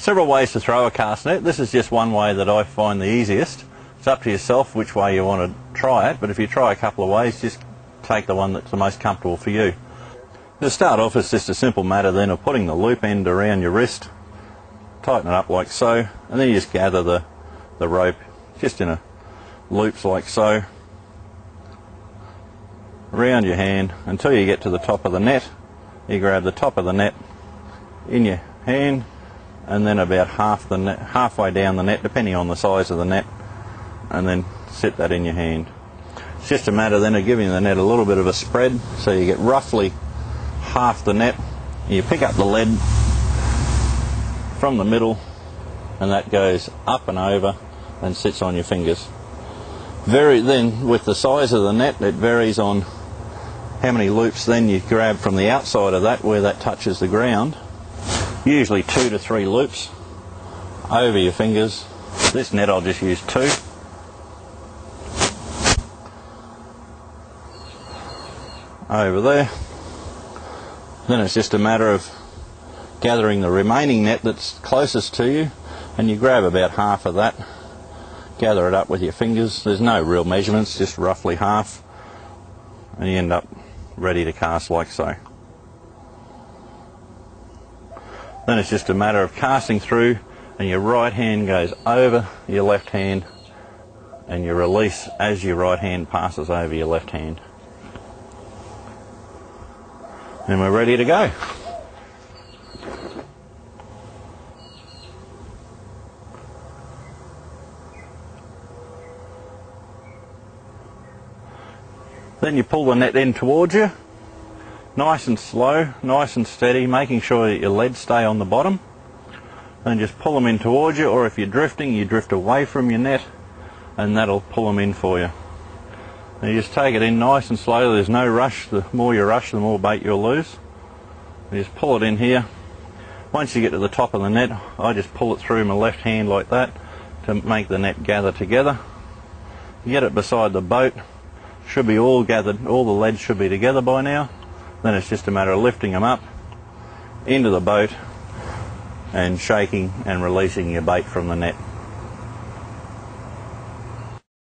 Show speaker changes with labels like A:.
A: Several ways to throw a cast net. This is just one way that I find the easiest. It's up to yourself which way you want to try it, but if you try a couple of ways, just take the one that's the most comfortable for you. To start off, it's just a simple matter then of putting the loop end around your wrist, tighten it up like so, and then you just gather the rope just in a loops like so around your hand until you get to the top of the net. You grab the top of the net in your hand, and then about halfway down the net, depending on the size of the net, and then sit that in your hand. It's just a matter then of giving the net a little bit of a spread, so you get roughly half the net. You pick up the lead from the middle, and that goes up and over and sits on your fingers. Then with the size of the net, it varies on how many loops then you grab from the outside of that where that touches the ground. Usually 2 to 3 loops over your fingers. This net I'll just use 2. Over there. Then it's just a matter of gathering the remaining net that's closest to you, and you grab about half of that, gather it up with your fingers. There's no real measurements, just roughly half, and you end up ready to cast like so. Then it's just a matter of casting through, and your right hand goes over your left hand, and you release as your right hand passes over your left hand. And we're ready to go. Then you pull the net in towards you, nice and slow, nice and steady, making sure that your leads stay on the bottom, and just pull them in towards you, or if you're drifting, you drift away from your net and that'll pull them in for you. And you just take it in nice and slow, there's no rush. The more you rush, the more bait you'll lose. You just pull it in here. Once you get to the top of the net, I just pull it through my left hand like that to make the net gather together. You get it beside the boat, should be all gathered, all the leads should be together by now. Then it's just a matter of lifting them up into the boat and shaking and releasing your bait from the net.